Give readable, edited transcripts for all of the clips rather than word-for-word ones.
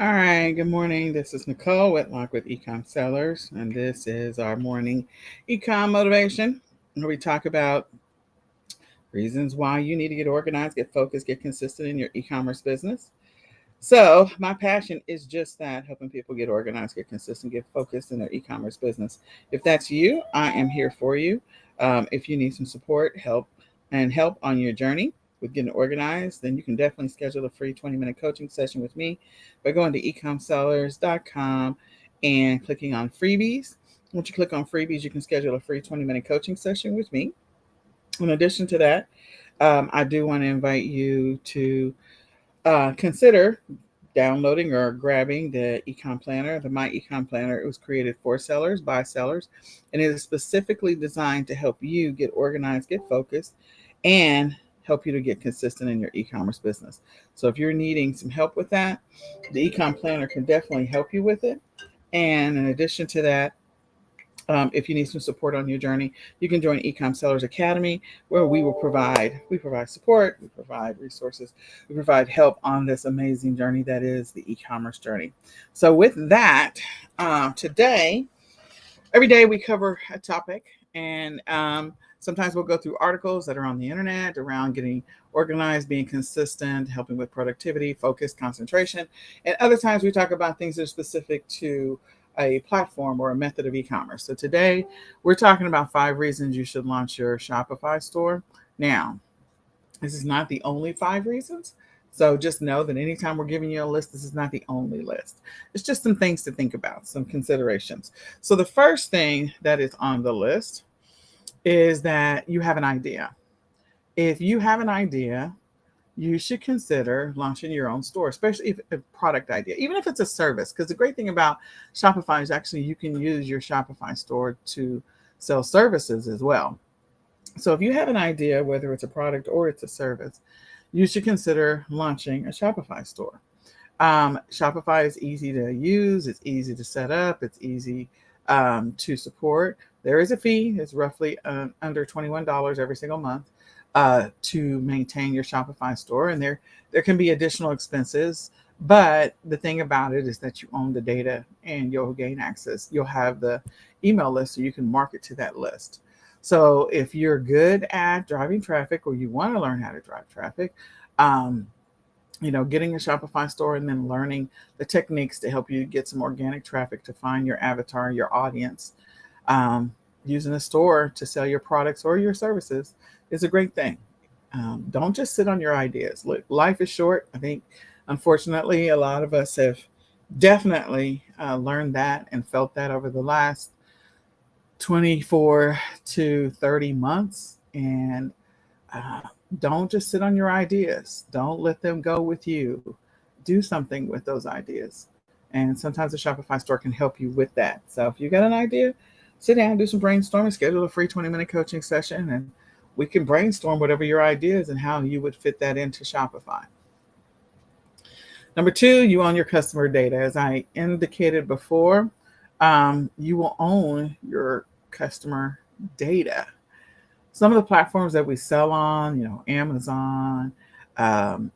All right, good morning. This is Nicole Whitlock with eCom Sellers, and this is our morning eCom motivation, where we talk about reasons why you need to get organized, get focused, get consistent in your e-commerce business. So, my passion is just that, helping people get organized, get consistent, get focused in their e-commerce business. If that's you, I am here for you. If you need some support, help on your journey with getting organized, then you can definitely schedule a free 20-minute coaching session with me by going to ecomsellers.com and clicking on freebies. Once you click on freebies, you can schedule a free 20-minute coaching session with me. In addition to that, I do want to invite you to consider downloading or grabbing the ecom planner, the my ecom planner. It was created for sellers by sellers, and it is specifically designed to help you get organized, get focused, and help you to get consistent in your e-commerce business. So if you're needing some help with that, the ecom planner can definitely help you with it. And in addition to that, if you need some support on your journey, you can join Ecom Sellers Academy, where we provide support, we provide resources, we provide help on this amazing journey that is the e-commerce journey. So with that, today, every day we cover a topic, and sometimes we'll go through articles that are on the internet around getting organized, being consistent, helping with productivity, focus, concentration. And other times we talk about things that are specific to a platform or a method of e-commerce. So today we're talking about 5 reasons you should launch your Shopify store. Now, this is not the only 5 reasons. So just know that anytime we're giving you a list, this is not the only list. It's just some things to think about, some considerations. So the first thing that is on the list is that you have an idea. If you have an idea, you should consider launching your own store, especially if a product idea, even if it's a service. Because the great thing about Shopify is actually you can use your Shopify store to sell services as well. So if you have an idea, whether it's a product or it's a service, you should consider launching a Shopify store. Shopify is easy to use, it's easy to set up, it's easy to support. There is a fee, it's roughly under $21 every single month to maintain your Shopify store, and there can be additional expenses. But the thing about it is that you own the data and you'll gain access. You'll have the email list so you can market to that list. So if you're good at driving traffic or you want to learn how to drive traffic, um, getting a Shopify store and then learning the techniques to help you get some organic traffic to find your avatar, your audience, um, using a store to sell your products or your services is a great thing. Don't just sit on your ideas. Look, life is short. I think, unfortunately, a lot of us have definitely learned that and felt that over the last 24 to 30 months. And uh, don't just sit on your ideas. Don't let them go with you. Do something with those ideas. And sometimes the Shopify store can help you with that. So if you got an idea, sit down, do some brainstorming, schedule a free 20-minute coaching session, and we can brainstorm whatever your idea is and how you would fit that into Shopify. Number 2, you own your customer data. As I indicated before, you will own your customer data. Some of the platforms that we sell on, Amazon, um,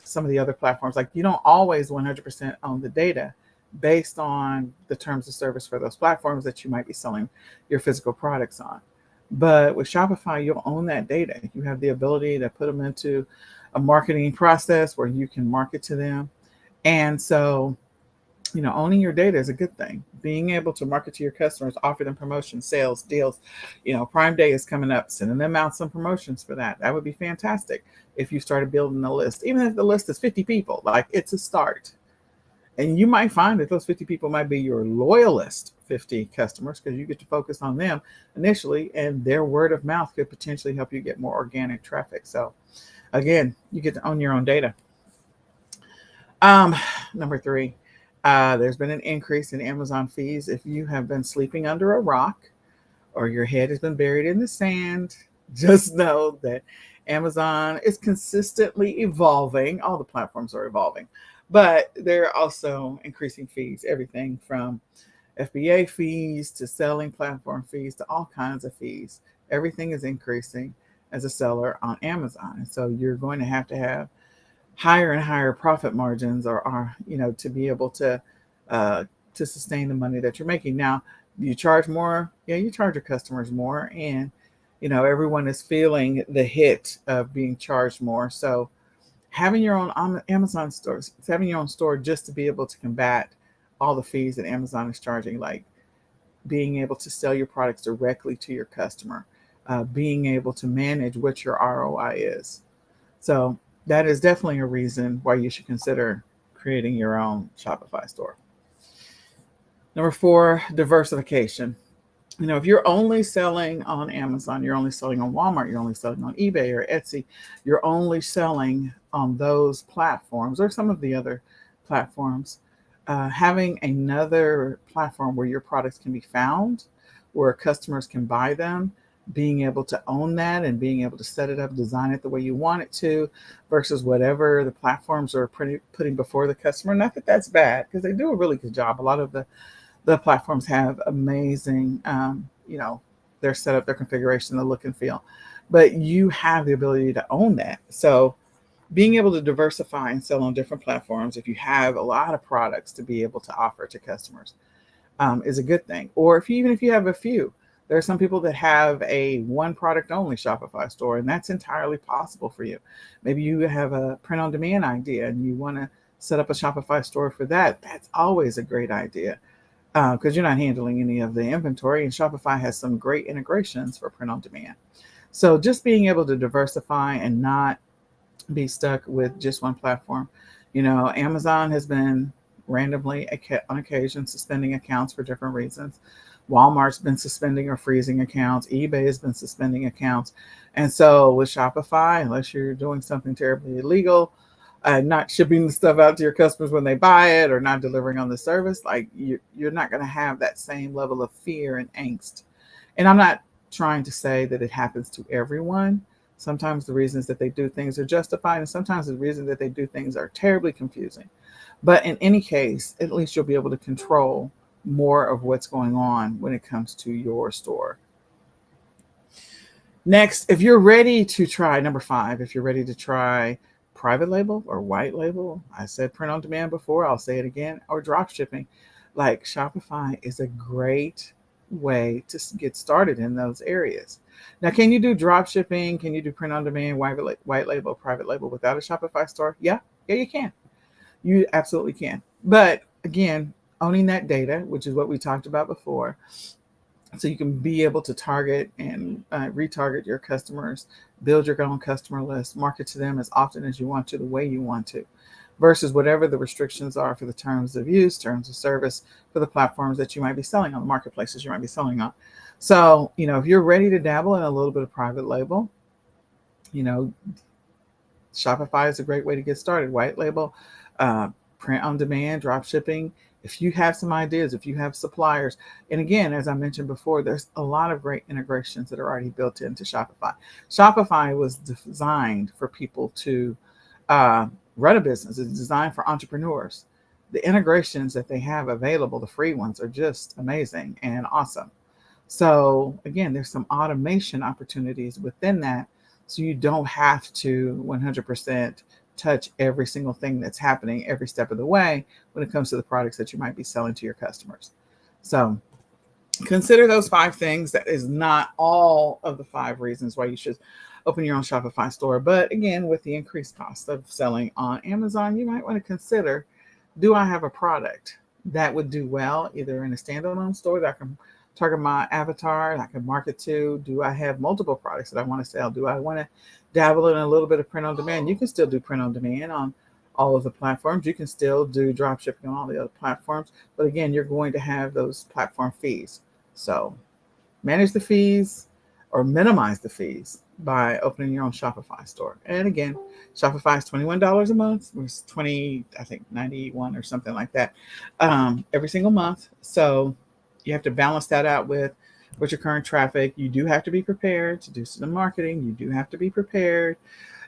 some of the other platforms, like you don't always 100% own the data based on the terms of service for those platforms that you might be selling your physical products on. But with Shopify, you'll own that data. You have the ability to put them into a marketing process where you can market to them. And so owning your data is a good thing. Being able to market to your customers, offer them promotions, sales, deals. Prime Day is coming up, sending them out some promotions for that. That would be fantastic if you started building a list. Even if the list is 50 people, like it's a start. And you might find that those 50 people might be your loyalist 50 customers because you get to focus on them initially, and their word of mouth could potentially help you get more organic traffic. So, again, you get to own your own data. Um, Number 3, there's been an increase in Amazon fees. If you have been sleeping under a rock or your head has been buried in the sand, just know that Amazon is consistently evolving. All the platforms are evolving, but they're also increasing fees, everything from FBA fees to selling platform fees to all kinds of fees. Everything is increasing as a seller on Amazon. And so you're going to have higher and higher profit margins, or are, to be able uh, to sustain the money that you're making. Now, you charge more. Yeah, you charge your customers more, and everyone is feeling the hit of being charged more. So having your own Amazon stores, having your own store just to be able to combat all the fees that Amazon is charging, like being able to sell your products directly to your customer, being able to manage what your ROI is. So that is definitely a reason why you should consider creating your own Shopify store. Number 4, diversification. If you're only selling on Amazon, you're only selling on Walmart, you're only selling on eBay or Etsy, you're only selling on those platforms or some of the other platforms, having another platform where your products can be found, where customers can buy them, being able to own that and being able to set it up, design it the way you want it to, versus whatever the platforms are putting before the customer. Not that that's bad, because they do a really good job. A lot of the platforms have amazing, their setup, their configuration, the look and feel, but you have the ability to own that. So being able to diversify and sell on different platforms, if you have a lot of products to be able to offer to customers, is a good thing. Or even if you have a few, there are some people that have a one product only Shopify store, and that's entirely possible for you. Maybe you have a print on demand idea and you want to set up a Shopify store for that. That's always a great idea, because you're not handling any of the inventory, and Shopify has some great integrations for print on demand. So just being able to diversify and not be stuck with just one platform. Amazon has been randomly, on occasion, suspending accounts for different reasons. Walmart's been suspending or freezing accounts. eBay has been suspending accounts. And so with Shopify, unless you're doing something terribly illegal, not shipping the stuff out to your customers when they buy it, or not delivering on the service, like you're not going to have that same level of fear and angst. And I'm not trying to say that it happens to everyone. Sometimes the reasons that they do things are justified, and sometimes the reasons that they do things are terribly confusing. But in any case, at least you'll be able to control more of what's going on when it comes to your store. Next, if you're ready to try, number 5, if you're ready to try private label or white label, I said print on demand before, I'll say it again, or drop shipping, like Shopify is a great way to get started in those areas. Now, can you do drop shipping? Can you do print on demand, white label, private label without a Shopify store? Yeah, you can. You absolutely can. But again, owning that data, which is what we talked about before, so you can be able to target and retarget your customers, build your own customer list, market to them as often as you want to, the way you want to, versus whatever the restrictions are for the terms of use, terms of service for the platforms that you might be selling on, the marketplaces you might be selling on. So, if you're ready to dabble in a little bit of private label, Shopify is a great way to get started. White label, print on demand, drop shipping. If you have some ideas, if you have suppliers, and again, as I mentioned before, there's a lot of great integrations that are already built into Shopify. Shopify was designed for people to run a business. It's designed for entrepreneurs. The integrations that they have available, the free ones, are just amazing and awesome. So again, there's some automation opportunities within that, so you don't have to 100% touch every single thing that's happening every step of the way when it comes to the products that you might be selling to your customers. So consider those 5 things. That is not all of the 5 reasons why you should open your own Shopify store. But again, with the increased cost of selling on Amazon, you might want to consider, do I have a product that would do well either in a standalone store that I can target my avatar, I can market to? Do I have multiple products that I want to sell? Do I want to dabble in a little bit of print on demand? You can still do print on demand on all of the platforms. You can still do drop shipping on all the other platforms. But again, you're going to have those platform fees. So manage the fees or minimize the fees by opening your own Shopify store. And again, Shopify is $21 a month. It's 20, I think 91 or something like that, every single month. So you have to balance that out with your current traffic. You do have to be prepared to do some marketing. You do have to be prepared.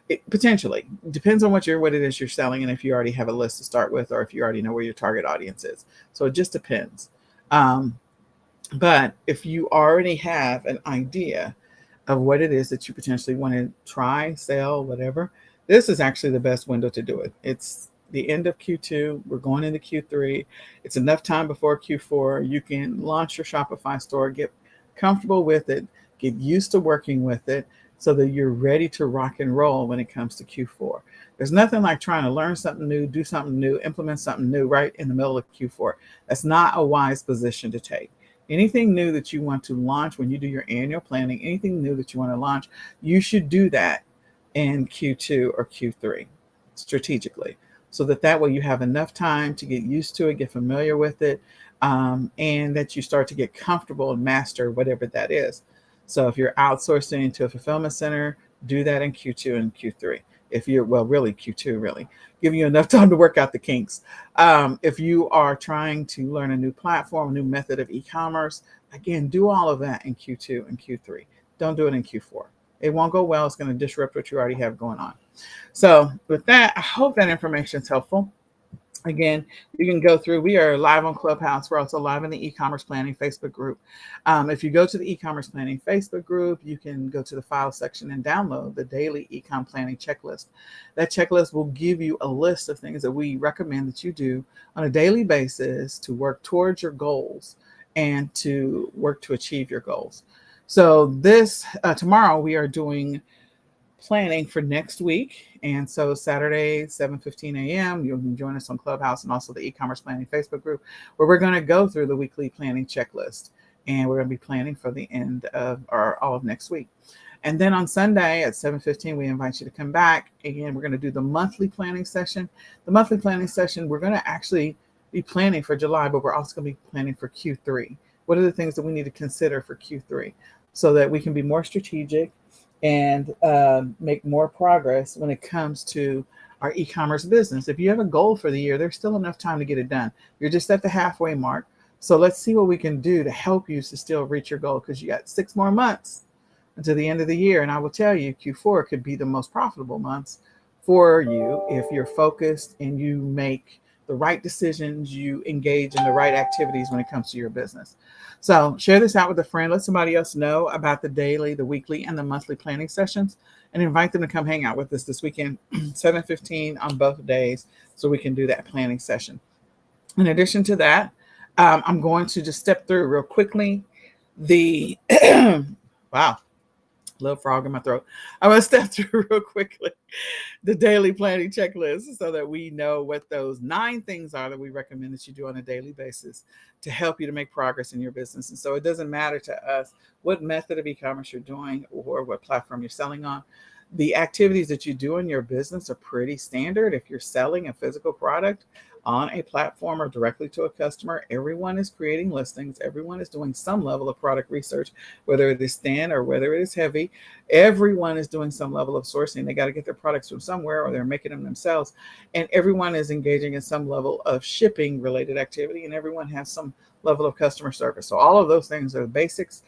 It potentially depends on what it is you're selling, and if you already have a list to start with, or if you already know where your target audience is. So it just depends. But if you already have an idea of what it is that you potentially want to try, sell, whatever, This is actually the best window to do it. It's the end of Q2. We're going into Q3. It's enough time before Q4. You can launch your Shopify store, get comfortable with it, get used to working with it so that you're ready to rock and roll when it comes to Q4. There's nothing like trying to learn something new, do something new, implement something new right in the middle of Q4. That's not a wise position to take. Anything new that you want to launch when you do your annual planning, anything new that you want to launch, you should do that in Q2 or Q3 strategically, so that way you have enough time to get used to it, get familiar with it, and that you start to get comfortable and master whatever that is. So if you're outsourcing to a fulfillment center, do that in Q2 and Q3. If you're, well, really Q2, really give you enough time to work out the kinks. If you are trying to learn a new platform, a new method of e-commerce, again, do all of that in Q2 and Q3. Don't do it in Q4. It won't go well. It's going to disrupt what you already have going on. So with that, I hope that information is helpful. Again, you can go through. We are live on Clubhouse. We're also live in the e-commerce planning Facebook group. If you go to the e-commerce planning Facebook group, you can go to the file section and download the daily e-com planning checklist. That checklist will give you a list of things that we recommend that you do on a daily basis to work towards your goals and to work to achieve your goals. So this tomorrow we are doing planning for next week. And so Saturday, 7:15 a.m., you can join us on Clubhouse and also the e-commerce planning Facebook group, where we're going to go through the weekly planning checklist. And we're going to be planning for the end of or all of next week. And then on Sunday at 7:15, we invite you to come back. Again, we're going to do the monthly planning session. The monthly planning session, we're going to actually be planning for July, but we're also going to be planning for Q3. What are the things that we need to consider for Q3 so that we can be more strategic and make more progress when it comes to our e-commerce business? If you have a goal for the year, there's still enough time to get it done. You're just at the halfway mark. So let's see what we can do to help you to still reach your goal, because you got 6 more months until the end of the year. And I will tell you, Q4 could be the most profitable months for you if you're focused and you make the right decisions, you engage in the right activities when it comes to your business. So share this out with a friend. Let somebody else know about the daily, the weekly, and the monthly planning sessions, and invite them to come hang out with us this weekend, 7:15 on both days, so we can do that planning session. In addition to that, I'm going to just step through real quickly the wow, little frog in my throat. I'm going to step through real quickly the daily planning checklist so that we know what those 9 things are that we recommend that you do on a daily basis to help you to make progress in your business. And so it doesn't matter to us what method of e-commerce you're doing or what platform you're selling on. The activities that you do in your business are pretty standard. If you're selling a physical product on a platform or directly to a customer, everyone is creating listings. Everyone is doing some level of product research, whether it is thin or whether it is heavy. Everyone is doing some level of sourcing. They got to get their products from somewhere or they're making them themselves. And everyone is engaging in some level of shipping related activity, and everyone has some level of customer service. So all of those things are basics.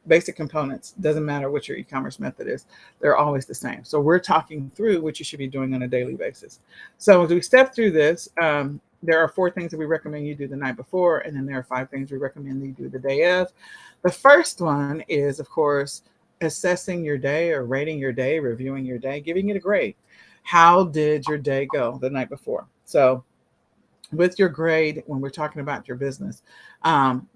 Basic components. Doesn't matter what your e-commerce method is, they're always the same. So we're talking through what you should be doing on a daily basis. So as we step through this, there are 4 things that we recommend you do the night before, and then there are 5 things we recommend you do the day of. The first one is, of course, assessing your day or rating your day, reviewing your day, giving it a grade. How did your day go the night before? So with your grade, when we're talking about your business,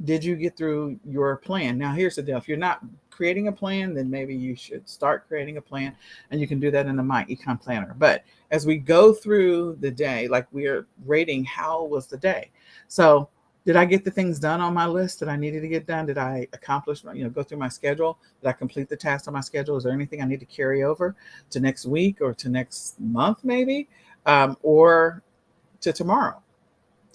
did you get through your plan? Now, here's the deal. If you're not creating a plan, then maybe you should start creating a plan, and you can do that in the My Ecom Planner. But as we go through the day, like we're rating, how was the day? So did I get the things done on my list that I needed to get done? Did I accomplish, go through my schedule? Did I complete the tasks on my schedule? Is there anything I need to carry over to next week or to next month, maybe, or to tomorrow?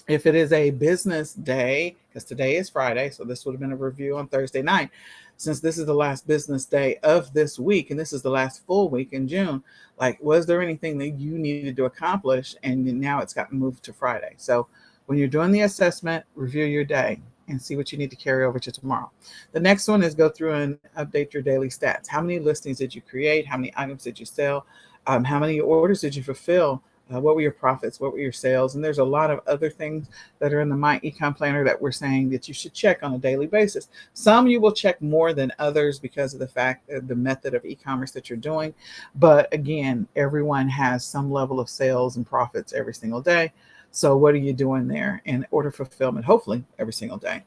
If it is a business day, because today is Friday, so this would have been a review on Thursday night. Since this is the last business day of this week, and this is the last full week in June, like, was there anything that you needed to accomplish? And now it's gotten moved to Friday. So when you're doing the assessment, review your day and see what you need to carry over to tomorrow. The next one is go through and update your daily stats. How many listings did you create? How many items did you sell? How many orders did you fulfill What were your profits? What were your sales? And there's a lot of other things that are in the My Ecom Planner that we're saying that you should check on a daily basis. Some you will check more than others because of the fact of the method of e-commerce that you're doing. But again, everyone has some level of sales and profits every single day. So what are you doing there in order fulfillment? Hopefully every single day.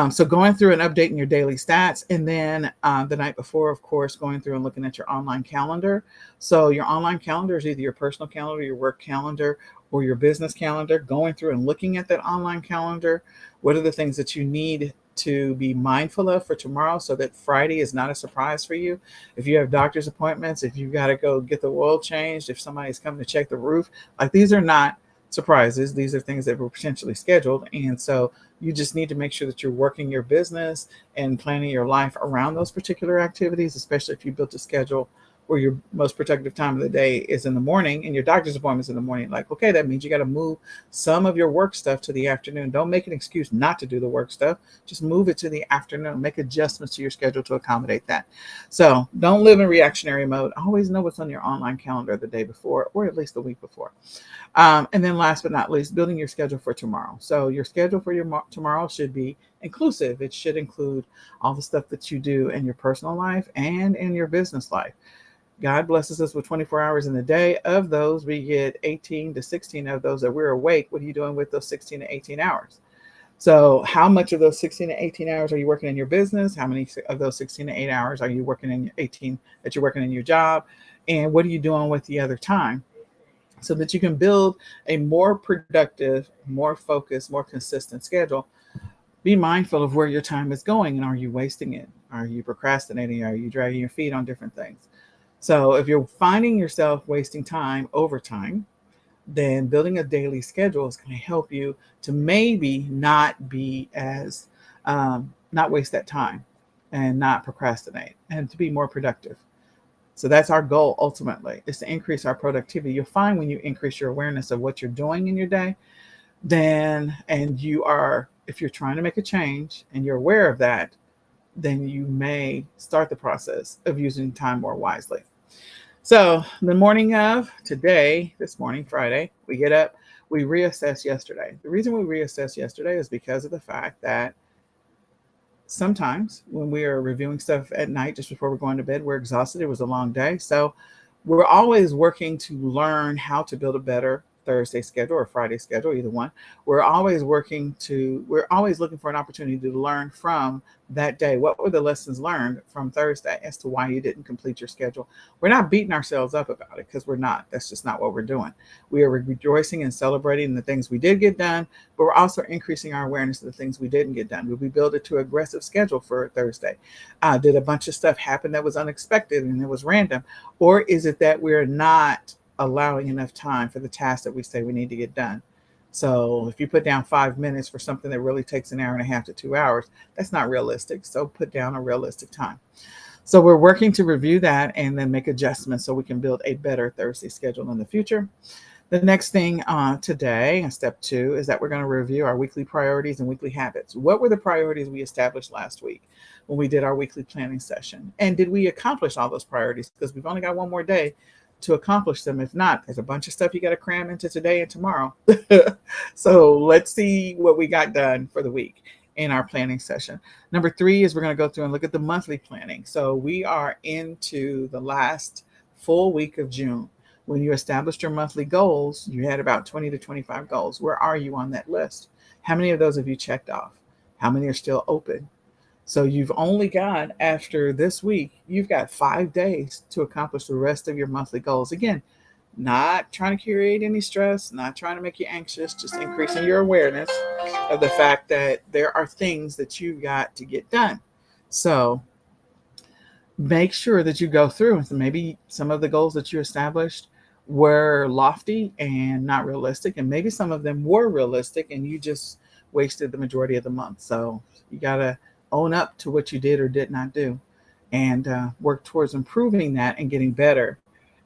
So going through and updating your daily stats, and then the night before, of course, going through and looking at your online calendar. So your online calendar is either your personal calendar, your work calendar, or your business calendar. Going through and looking at that online calendar, what are the things that you need to be mindful of for tomorrow so that Friday is not a surprise for you? If you have doctor's appointments, if you've got to go get the oil changed, if somebody's coming to check the roof, like these are not surprises. These are things that were potentially scheduled. And so you just need to make sure that you're working your business and planning your life around those particular activities, especially if you built a schedule where your most productive time of the day is in the morning and your doctor's appointment's in the morning. Like, okay, that means you got to move some of your work stuff to the afternoon. Don't make an excuse not to do the work stuff. Just move it to the afternoon. Make adjustments to your schedule to accommodate that. So don't live in reactionary mode. Always know what's on your online calendar the day before, or at least the week before. And then last but not least, building your schedule for tomorrow. So your schedule for your tomorrow should be inclusive. It should include all the stuff that you do in your personal life and in your business life. God blesses us with 24 hours in a day. Of those, we get 18 to 16 of those that we're awake. What are you doing with those 16 to 18 hours? So how much of those 16 to 18 hours are you working in your business? How many of those 16 to 8 hours are you working in 18 that you're working in your job? And what are you doing with the other time? So that you can build a more productive, more focused, more consistent schedule. Be mindful of where your time is going and are you wasting it? Are you procrastinating? Are you dragging your feet on different things? So if you're finding yourself wasting time over time, then building a daily schedule is going to help you to maybe not be as, not waste that time and not procrastinate and to be more productive. So that's our goal ultimately, is to increase our productivity. You'll find when you increase your awareness of what you're doing in your day, then, and you are, if you're trying to make a change and you're aware of that, then you may start the process of using time more wisely. So the morning of today, this morning, Friday, we get up, we reassess yesterday. The reason we reassess yesterday is because of the fact that sometimes when we are reviewing stuff at night just before we're going to bed, we're exhausted. It was a long day. So we're always working to learn how to build a better Thursday schedule or Friday schedule, either one. We're always looking for an opportunity to learn from that day. What were the lessons learned from Thursday as to why you didn't complete your schedule? We're not beating ourselves up about it because we're not. That's just not what we're doing. We are rejoicing and celebrating the things we did get done, but we're also increasing our awareness of the things we didn't get done. Did we build it to aggressive schedule for Thursday? Did a bunch of stuff happen that was unexpected and it was random? Or is it that we're not allowing enough time for the task that we say we need to get done? So if you put down 5 minutes for something that really takes an hour and a half to 2 hours, that's not realistic. So put down a realistic time. So we're working to review that and then make adjustments so we can build a better Thursday schedule in the future. The next thing today, step 2, is that we're going to review our weekly priorities and weekly habits. What were the priorities we established last week when we did our weekly planning session? And did we accomplish all those priorities? Because we've only got one more day to accomplish them. If not, there's a bunch of stuff you got to cram into today and tomorrow. So let's see what we got done for the week in our planning session. Number 3 is we're going to go through and look at the monthly planning. So we are into the last full week of June. When you established your monthly goals, you had about 20 to 25 goals. Where are you on that list? How many of those have you checked off? How many are still open? So you've only got, after this week, you've got 5 days to accomplish the rest of your monthly goals. Again, not trying to create any stress, not trying to make you anxious, just increasing your awareness of the fact that there are things that you've got to get done. So make sure that you go through. So maybe some of the goals that you established were lofty and not realistic, and maybe some of them were realistic and you just wasted the majority of the month. So you got to own up to what you did or did not do and work towards improving that and getting better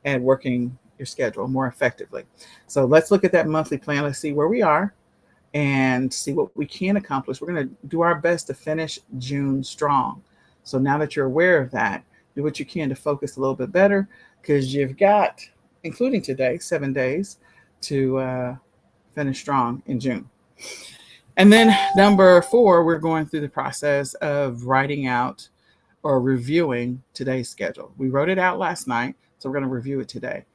at working your schedule more effectively. So let's look at that monthly plan. Let's see where we are and see what we can accomplish. We're going to do our best to finish June strong. So now that you're aware of that, do what you can to focus a little bit better, because you've got including today, 7 days to finish strong in June. And then number 4, we're going through the process of writing out or reviewing today's schedule. We wrote it out last night, so we're going to review it today.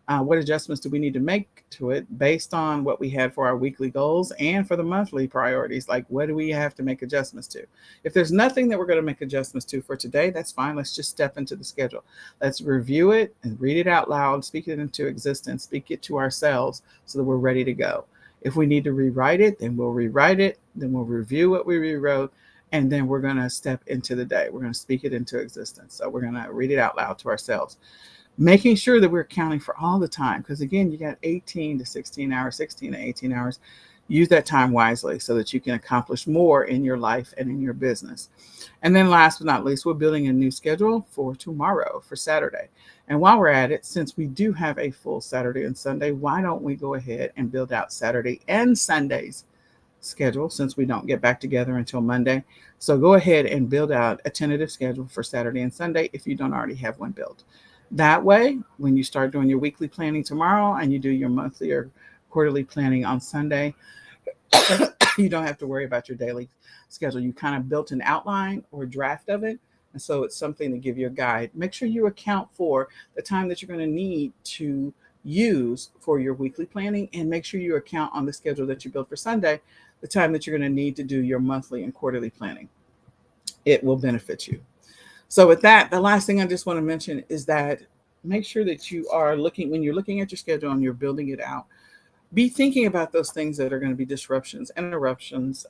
What adjustments do we need to make to it based on what we had for our weekly goals and for the monthly priorities? Like, what do we have to make adjustments to? If there's nothing that we're going to make adjustments to for today, that's fine. Let's just step into the schedule. Let's review it and read it out loud, speak it into existence, speak it to ourselves so that we're ready to go. If we need to rewrite it, then we'll rewrite it. Then we'll review what we rewrote. And then we're going to step into the day. We're going to speak it into existence. So we're going to read it out loud to ourselves, making sure that we're accounting for all the time. Because again, you got 18 to 16 hours, 16 to 18 hours. Use that time wisely so that you can accomplish more in your life and in your business. And then last but not least, we're building a new schedule for tomorrow, for Saturday. And while we're at it, since we do have a full Saturday and Sunday, why don't we go ahead and build out Saturday and Sunday's schedule, since we don't get back together until Monday. So go ahead and build out a tentative schedule for Saturday and Sunday if you don't already have one built. That way, when you start doing your weekly planning tomorrow and you do your monthly or quarterly planning on Sunday, you don't have to worry about your daily schedule. You kind of built an outline or draft of it. And so it's something to give you a guide. Make sure you account for the time that you're going to need to use for your weekly planning, and make sure you account on the schedule that you built for Sunday, the time that you're going to need to do your monthly and quarterly planning. It will benefit you. So with that, the last thing I just want to mention is that make sure that you are looking, when you're looking at your schedule and you're building it out, be thinking about those things that are going to be disruptions, interruptions,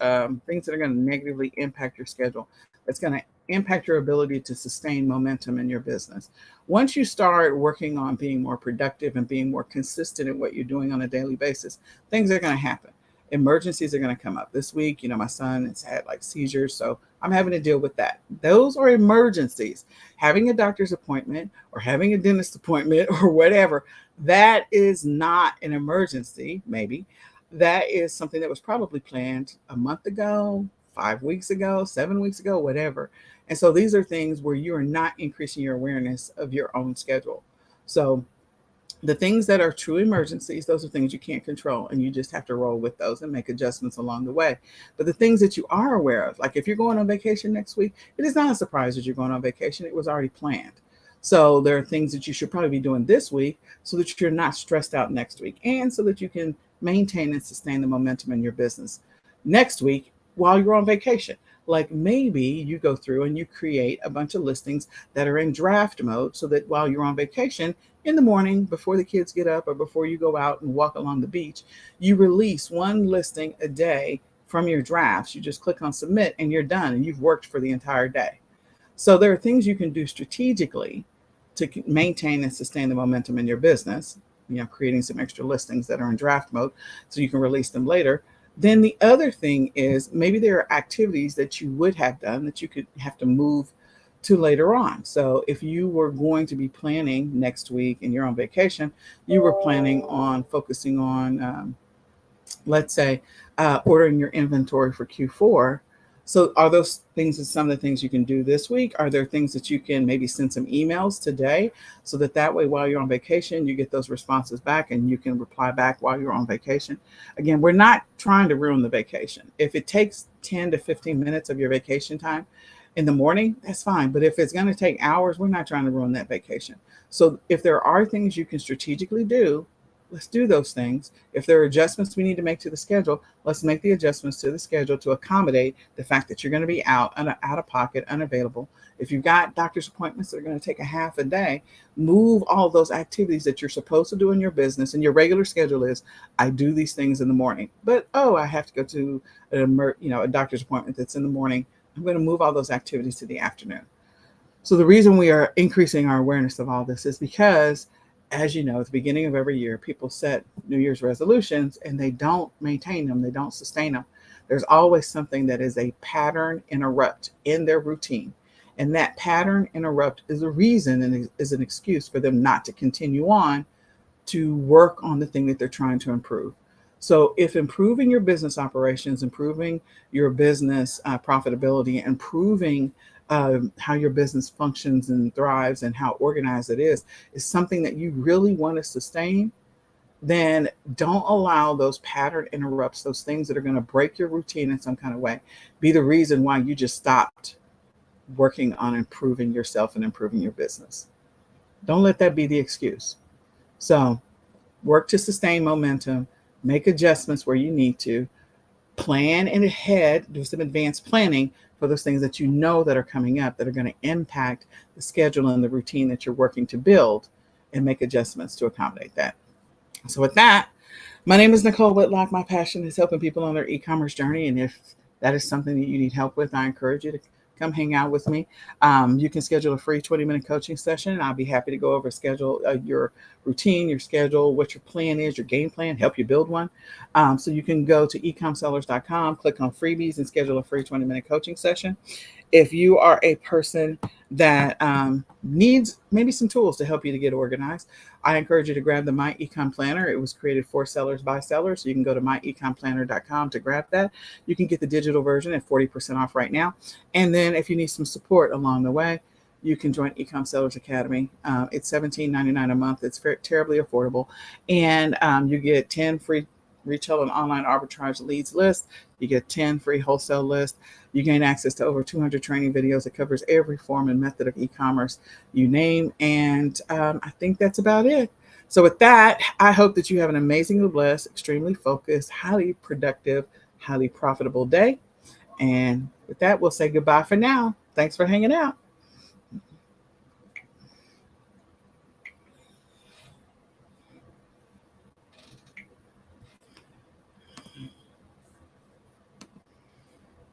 things that are going to negatively impact your schedule. That's going to impact your ability to sustain momentum in your business. Once you start working on being more productive and being more consistent in what you're doing on a daily basis, things are going to happen. Emergencies are going to come up. This week, my son has had like seizures, so I'm having to deal with that. Those are emergencies. Having a doctor's appointment or having a dentist appointment or whatever, that is not an emergency, maybe. That is something that was probably planned a month ago, 5 weeks ago, 7 weeks ago, whatever. And so these are things where you are not increasing your awareness of your own schedule. So the things that are true emergencies, those are things you can't control, and you just have to roll with those and make adjustments along the way. But the things that you are aware of, like if you're going on vacation next week, it is not a surprise that you're going on vacation. It was already planned. So there are things that you should probably be doing this week so that you're not stressed out next week, and so that you can maintain and sustain the momentum in your business next week while you're on vacation. Like maybe you go through and you create a bunch of listings that are in draft mode so that while you're on vacation, in the morning, before the kids get up or before you go out and walk along the beach, you release one listing a day from your drafts. You just click on submit and you're done, and you've worked for the entire day. So there are things you can do strategically to maintain and sustain the momentum in your business, creating some extra listings that are in draft mode so you can release them later. Then the other thing is maybe there are activities that you would have done that you could have to move to later on. So if you were going to be planning next week and you're on vacation, you were planning on focusing on, let's say, ordering your inventory for Q4. So are those things some of the things you can do this week? Are there things that you can maybe send some emails today so that way while you're on vacation, you get those responses back and you can reply back while you're on vacation? Again, we're not trying to ruin the vacation. If it takes 10 to 15 minutes of your vacation time in the morning, that's fine. But if it's going to take hours, we're not trying to ruin that vacation. So if there are things you can strategically do, let's do those things. If there are adjustments we need to make to the schedule, let's make the adjustments to the schedule to accommodate the fact that you're going to be out of pocket, unavailable. If you've got doctor's appointments that are going to take a half a day, move all those activities that you're supposed to do in your business. And your regular schedule is, I do these things in the morning, but I have to go to a doctor's appointment that's in the morning. I'm going to move all those activities to the afternoon. So the reason we are increasing our awareness of all this is because, as you know, at the beginning of every year, people set New Year's resolutions and they don't maintain them. They don't sustain them. There's always something that is a pattern interrupt in their routine. And that pattern interrupt is a reason and is an excuse for them not to continue on to work on the thing that they're trying to improve. So if improving your business operations, improving your business profitability, improving how your business functions and thrives and how organized it is something that you really want to sustain, then don't allow those pattern interrupts, those things that are going to break your routine in some kind of way, be the reason why you just stopped working on improving yourself and improving your business. Don't let that be the excuse. So, work to sustain momentum, make adjustments where you need to, plan in ahead, do some advanced planning for those things that you know that are coming up that are going to impact the schedule and the routine that you're working to build, and make adjustments to accommodate that. So, with that, my name is Nicole Whitlock. My passion is helping people on their e-commerce journey. And if that is something that you need help with, I encourage you to come hang out with me. You can schedule a free 20-minute coaching session. I'll be happy to go over schedule your routine, your schedule, what your plan is, your game plan, help you build one. So you can go to ecomsellers.com, click on freebies, and schedule a free 20-minute coaching session. If you are a person that needs maybe some tools to help you to get organized, I encourage you to grab the My Ecom Planner. It was created for sellers by sellers. So you can go to myecomplanner.com to grab that. You can get the digital version at 40% off right now. And then if you need some support along the way, you can join eCom Sellers Academy. It's $17.99 a month. It's terribly affordable. And you get 10 free retail and online arbitrage leads list. You get 10 free wholesale lists. You gain access to over 200 training videos that covers every form and method of e-commerce you name. And I think that's about it. So with that, I hope that you have an amazingly blessed, extremely focused, highly productive, highly profitable day. And with that, we'll say goodbye for now. Thanks for hanging out.